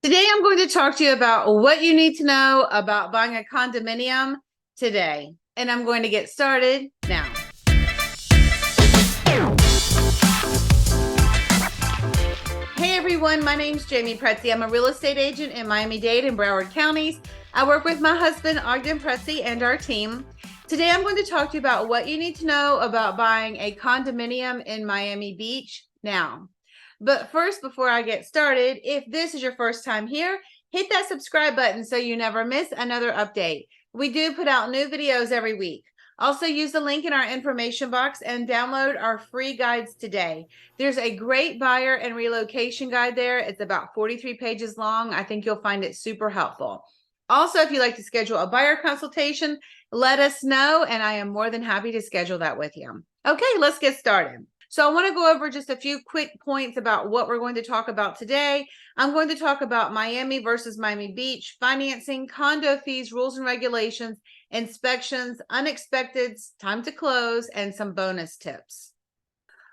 Today, I'm going to talk to you about what you need to know about buying a condominium today. And I'm going to get started now. Hey everyone, my name's Jamey Prezzi. I'm a real estate agent in Miami-Dade and Broward counties. I work with my husband, Ognjen Prezzi, and our team. Today, I'm going to talk to you about what you need to know about buying a condominium in Miami Beach now. But first, before I get started, if this is your first time here, hit that subscribe button so you never miss another update. We do put out new videos every week. Also, use the link in our information box and download our free guides today. There's a great buyer and relocation guide there. It's about 43 pages long. I think you'll find it super helpful. Also, if you'd like to schedule a buyer consultation, let us know, and I am more than happy to schedule that with you. Okay, let's get started. So I want to go over just a few quick points about what we're going to talk about today. I'm going to talk about Miami versus Miami Beach, financing, condo fees, rules and regulations, inspections, unexpecteds, time to close, and some bonus tips.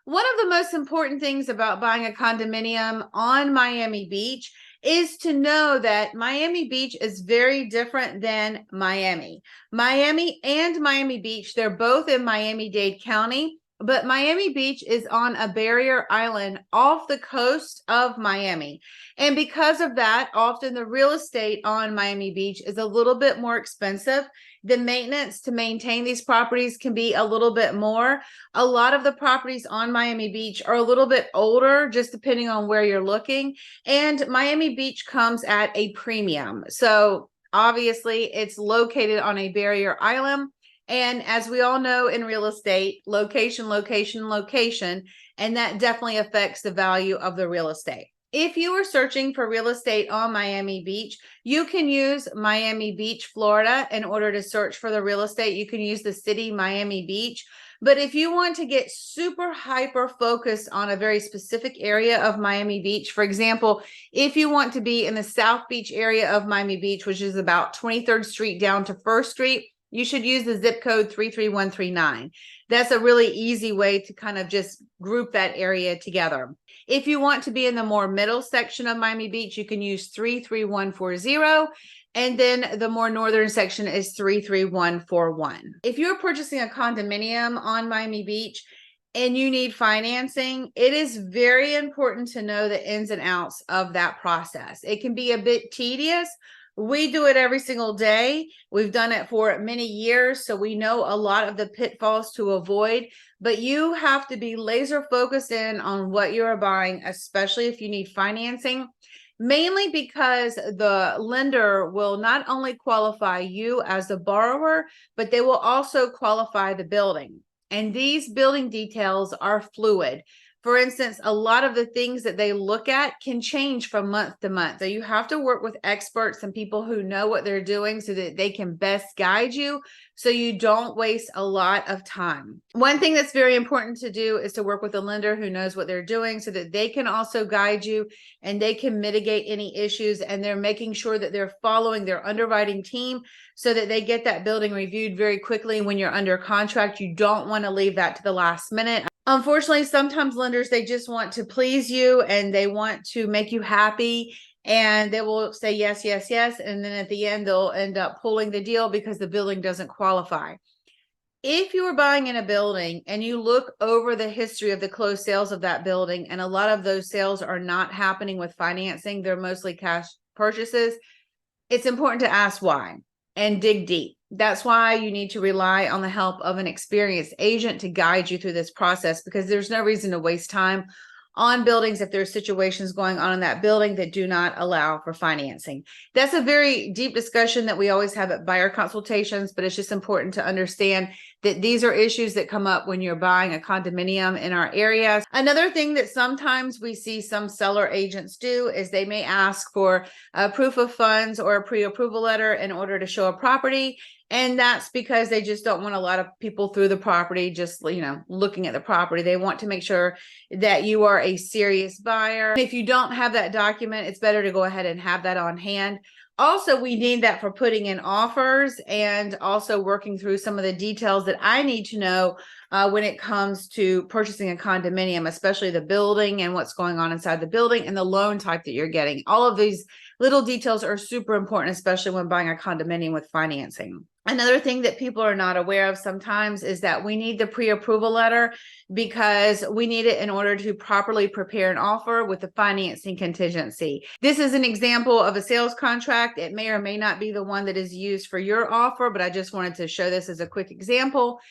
One of the most important things about buying a condominium on Miami Beach is to know that Miami Beach is very different than Miami. Miami and Miami Beach, they're both in Miami-Dade County. But Miami Beach is on a barrier island off the coast of Miami. And because of that, often the real estate on Miami Beach is a little bit more expensive. The maintenance to maintain these properties can be a little bit more. A lot of the properties on Miami Beach are a little bit older, just depending on where you're looking. And Miami Beach comes at a premium. So obviously, it's located on a barrier island. And as we all know in real estate, location, location, location, and that definitely affects the value of the real estate. If you are searching for real estate on Miami Beach, you can use Miami Beach, Florida in order to search for the real estate. You can use the city Miami Beach. But if you want to get super hyper focused on a very specific area of Miami Beach, for example, if you want to be in the South Beach area of Miami Beach, which is about 23rd Street down to 1st Street, you should use the zip code 33139. That's a really easy way to kind of just group that area together. If you want to be in the more middle section of Miami Beach, you can use 33140. And then the more northern section is 33141. If you're purchasing a condominium on Miami Beach and you need financing, it is very important to know the ins and outs of that process. It can be a bit tedious. We do it every single day. We've done it for many years, so we know a lot of the pitfalls to avoid, but you have to be laser focused in on what you are buying, especially if you need financing, mainly because the lender will not only qualify you as a borrower, but they will also qualify the building. And these building details are fluid. For instance, a lot of the things that they look at can change from month to month. So you have to work with experts and people who know what they're doing so that they can best guide you so you don't waste a lot of time. One thing that's very important to do is to work with a lender who knows what they're doing so that they can also guide you and they can mitigate any issues, and they're making sure that they're following their underwriting team so that they get that building reviewed very quickly when you're under contract. You don't want to leave that to the last minute. Unfortunately, sometimes lenders, they just want to please you and they want to make you happy, and they will say yes, yes, yes. And then at the end, they'll end up pulling the deal because the building doesn't qualify. If you are buying in a building and you look over the history of the closed sales of that building, and a lot of those sales are not happening with financing, they're mostly cash purchases, it's important to ask why and dig deep. That's why you need to rely on the help of an experienced agent to guide you through this process, because there's no reason to waste time on buildings if there's situations going on in that building that do not allow for financing. That's a very deep discussion that we always have at buyer consultations, but it's just important to understand that these are issues that come up when you're buying a condominium in our area. Another thing that sometimes we see some seller agents do is they may ask for a proof of funds or a pre-approval letter in order to show a property. And that's because they just don't want a lot of people through the property, just, looking at the property. They want to make sure that you are a serious buyer. If you don't have that document, it's better to go ahead and have that on hand. Also, we need that for putting in offers and also working through some of the details that I need to know when it comes to purchasing a condominium, especially the building and what's going on inside the building and the loan type that you're getting. All of these little details are super important, especially when buying a condominium with financing. Another thing that people are not aware of sometimes is that we need the pre-approval letter because we need it in order to properly prepare an offer with the financing contingency. This is an example of a sales contract. It may or may not be the one that is used for your offer, but I just wanted to show this as a quick example.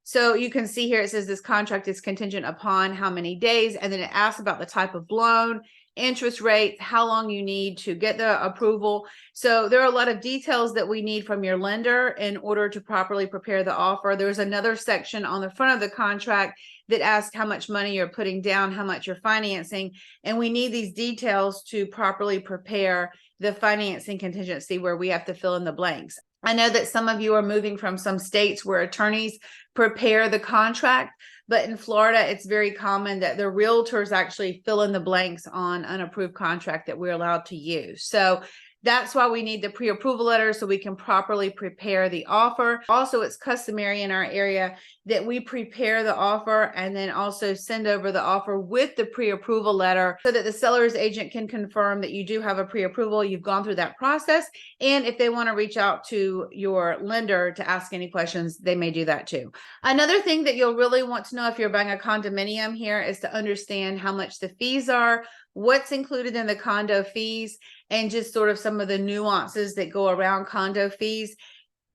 So you can see here, it says this contract is contingent upon how many days, and then it asks about the type of loan, interest rate, how long you need to get the approval. So there are a lot of details that we need from your lender in order to properly prepare the offer. There's another section on the front of the contract that asks how much money you're putting down, how much you're financing, and we need these details to properly prepare the financing contingency where we have to fill in the blanks. I know that some of you are moving from some states where attorneys prepare the contract, but in Florida, it's very common that the realtors actually fill in the blanks on unapproved contract that we're allowed to use. So that's why we need the pre-approval letter so we can properly prepare the offer. Also, it's customary in our area that we prepare the offer and then also send over the offer with the pre-approval letter so that the seller's agent can confirm that you do have a pre-approval, you've gone through that process. And if they want to reach out to your lender to ask any questions, they may do that too. Another thing that you'll really want to know if you're buying a condominium here is to understand how much the fees are, what's included in the condo fees, and just sort of some of the nuances that go around condo fees.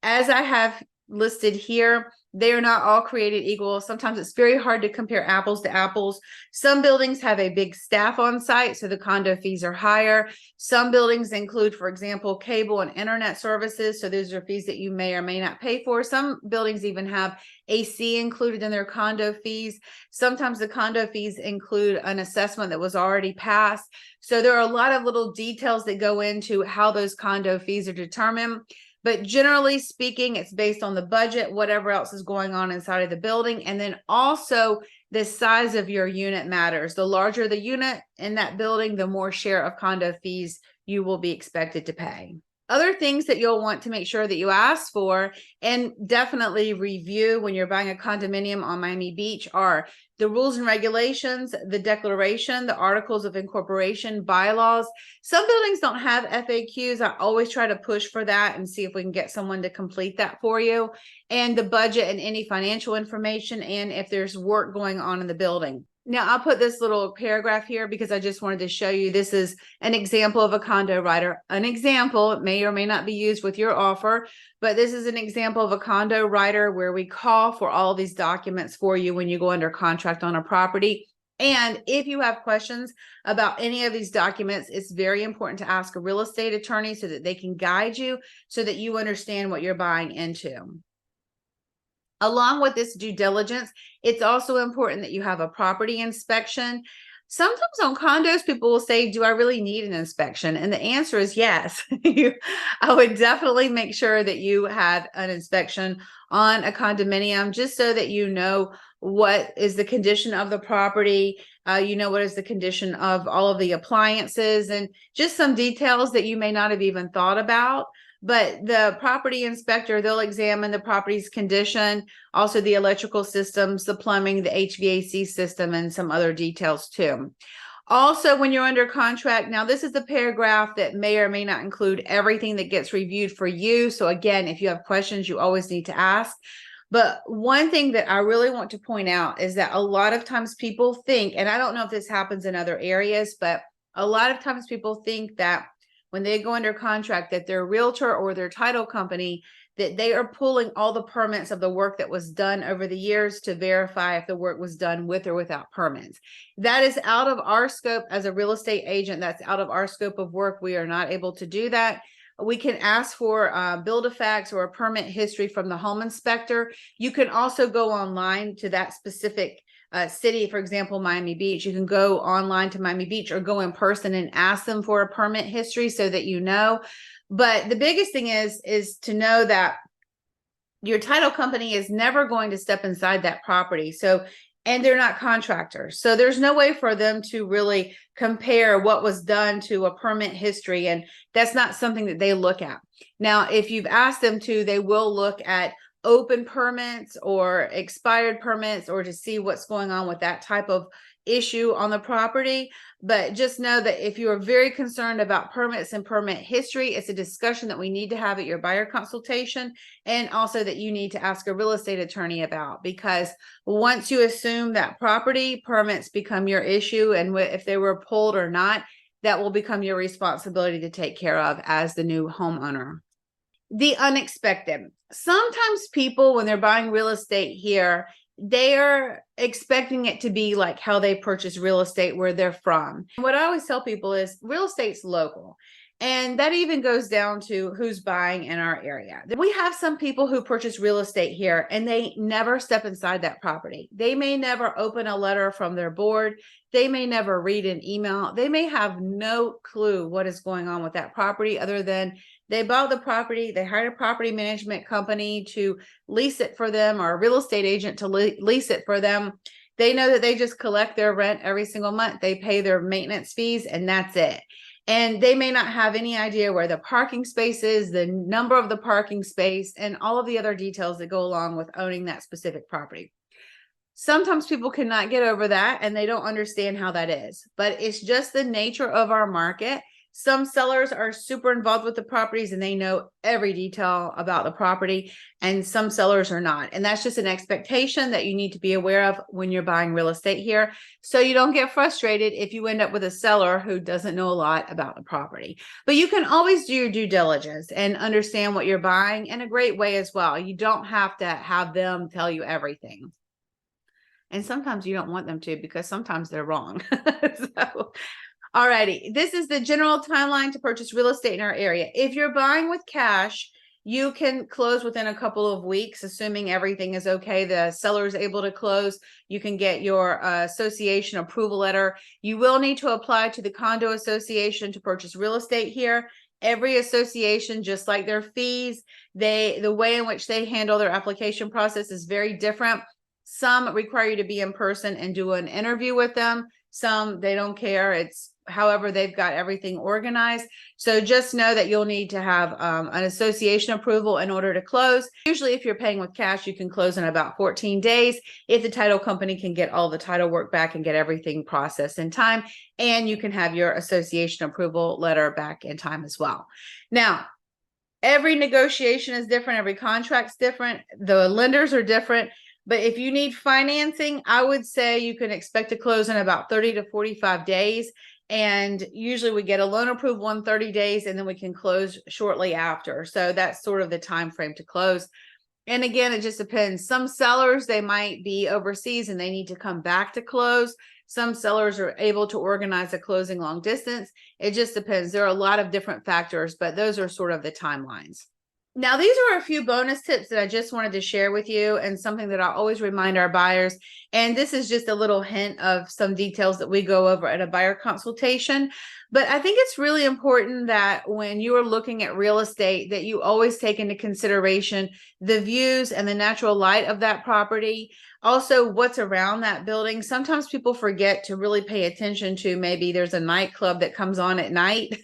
As I have listed here, they are not all created equal. Sometimes it's very hard to compare apples to apples. Some buildings have a big staff on site, so the condo fees are higher. Some buildings include, for example, cable and internet services. So those are fees that you may or may not pay for. Some buildings even have AC included in their condo fees. Sometimes the condo fees include an assessment that was already passed. So there are a lot of little details that go into how those condo fees are determined. But generally speaking, it's based on the budget, whatever else is going on inside of the building. And then also the size of your unit matters. The larger the unit in that building, the more share of condo fees you will be expected to pay. Other things that you'll want to make sure that you ask for and definitely review when you're buying a condominium on Miami Beach are the rules and regulations, the declaration, the articles of incorporation, bylaws. Some buildings don't have FAQs. I always try to push for that and see if we can get someone to complete that for you. And the budget and any financial information, and if there's work going on in the building. Now, I'll put this little paragraph here because I just wanted to show you this is an example of a condo writer. An example, it may or may not be used with your offer, but this is an example of a condo writer where we call for all these documents for you when you go under contract on a property. And if you have questions about any of these documents, it's very important to ask a real estate attorney so that they can guide you so that you understand what you're buying into. Along with this due diligence, it's also important that you have a property inspection. Sometimes on condos, people will say, do I really need an inspection? And the answer is yes. I would definitely make sure that you have an inspection on a condominium just so that you know what is the condition of the property, you know what is the condition of all of the appliances, and just some details that you may not have even thought about. But the property inspector, they'll examine the property's condition, also the electrical systems, the plumbing, the HVAC system, and some other details too. Also, when you're under contract, now this is the paragraph that may or may not include everything that gets reviewed for you. So again, if you have questions, you always need to ask. But one thing that I really want to point out is that a lot of times people think, and I don't know if this happens in other areas, but a lot of times people think that when they go under contract that their realtor or their title company, that they are pulling all the permits of the work that was done over the years to verify if the work was done with or without permits. That is out of our scope as a real estate agent. That's out of our scope of work. We are not able to do that. We can ask for build-a-fax or a permit history from the home inspector. You can also go online to that specific city, for example, Miami Beach. You can go online to Miami Beach or go in person and ask them for a permit history so that you know. But the biggest thing is to know that your title company is never going to step inside that property. So, and they're not contractors. So there's no way for them to really compare what was done to a permit history. And that's not something that they look at. Now, if you've asked them to, they will look at open permits or expired permits or to see what's going on with that type of issue on the property. But just know that if you are very concerned about permits and permit history, it's a discussion that we need to have at your buyer consultation, and also that you need to ask a real estate attorney about, because once you assume that property, permits become your issue, and if they were pulled or not, that will become your responsibility to take care of as the new homeowner. The unexpected. Sometimes people, when they're buying real estate here, they are expecting it to be like how they purchase real estate where they're from. What I always tell people is real estate's local. And that even goes down to who's buying in our area. We have some people who purchase real estate here and they never step inside that property. They may never open a letter from their board. They may never read an email. They may have no clue what is going on with that property other than they bought the property, they hired a property management company to lease it for them, or a real estate agent to lease it for them. They know that they just collect their rent every single month. They pay their maintenance fees and that's it. And they may not have any idea where the parking space is, the number of the parking space, and all of the other details that go along with owning that specific property. Sometimes people cannot get over that and they don't understand how that is, but it's just the nature of our market. Some sellers are super involved with the properties and they know every detail about the property, and some sellers are not. And that's just an expectation that you need to be aware of when you're buying real estate here, so you don't get frustrated if you end up with a seller who doesn't know a lot about the property. But you can always do your due diligence and understand what you're buying in a great way as well. You don't have to have them tell you everything. And sometimes you don't want them to, because sometimes they're wrong. Alrighty, this is the general timeline to purchase real estate in our area. If you're buying with cash, you can close within a couple of weeks, assuming everything is okay. The seller is able to close. You can get your association approval letter. You will need to apply to the Condo Association to purchase real estate here. Every association, just like their fees, the way in which they handle their application process is very different. Some require you to be in person and do an interview with them. Some, they don't care. It's however they've got everything organized. So just know that you'll need to have an association approval in order to close. Usually if you're paying with cash, you can close in about 14 days if the title company can get all the title work back and get everything processed in time, and you can have your association approval letter back in time as well. Now, every negotiation is different. Every contract's different. The lenders are different. But if you need financing, I would say you can expect to close in about 30 to 45 days. And usually we get a loan approval in 30 days and then we can close shortly after. So that's sort of the time frame to close. And again, it just depends. Some sellers, they might be overseas and they need to come back to close. Some sellers are able to organize a closing long distance. It just depends. There are a lot of different factors, but those are sort of the timelines. Now, these are a few bonus tips that I just wanted to share with you, and something that I always remind our buyers. And this is just a little hint of some details that we go over at a buyer consultation. But I think it's really important that when you are looking at real estate, that you always take into consideration the views and the natural light of that property. Also, what's around that building. Sometimes people forget to really pay attention to, maybe there's a nightclub that comes on at night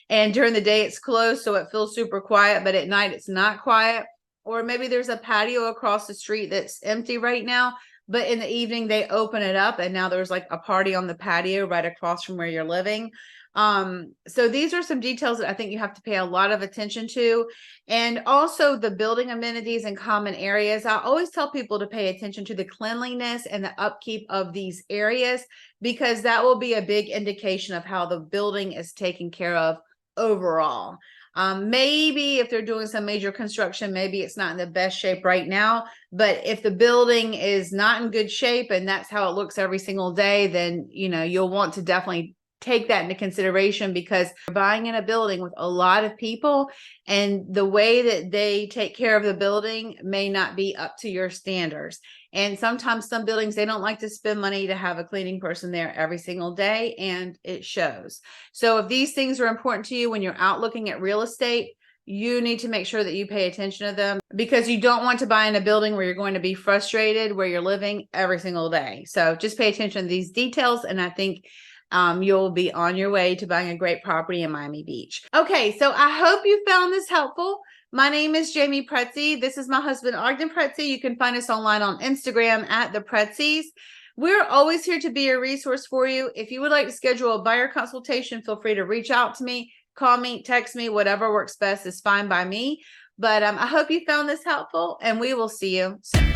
and during the day it's closed, so it feels super quiet, but at night it's not quiet. Or maybe there's a patio across the street that's empty right now, but in the evening they open it up and now there's like a party on the patio right across from where you're living. So these are some details that I think you have to pay a lot of attention to. And also the building amenities and common areas. I always tell people to pay attention to the cleanliness and the upkeep of these areas, because that will be a big indication of how the building is taken care of overall. Maybe if they're doing some major construction, maybe it's not in the best shape right now, but if the building is not in good shape and that's how it looks every single day, then, you know, you'll want to definitely take that into consideration, because you're buying in a building with a lot of people and the way that they take care of the building may not be up to your standards. And sometimes some buildings, they don't like to spend money to have a cleaning person there every single day, and it shows. So if these things are important to you when you're out looking at real estate, you need to make sure that you pay attention to them, because you don't want to buy in a building where you're going to be frustrated where you're living every single day. So just pay attention to these details, and I think you'll be on your way to buying a great property in Miami Beach. Okay, so I hope you found this helpful. My name is Jamey Prezzi. This is my husband, Ognjen Prezzi. You can find us online on Instagram at the Prezzis. We're always here to be a resource for you. If you would like to schedule a buyer consultation, feel free to reach out to me, call me, text me, whatever works best is fine by me. But I hope you found this helpful, and we will see you soon.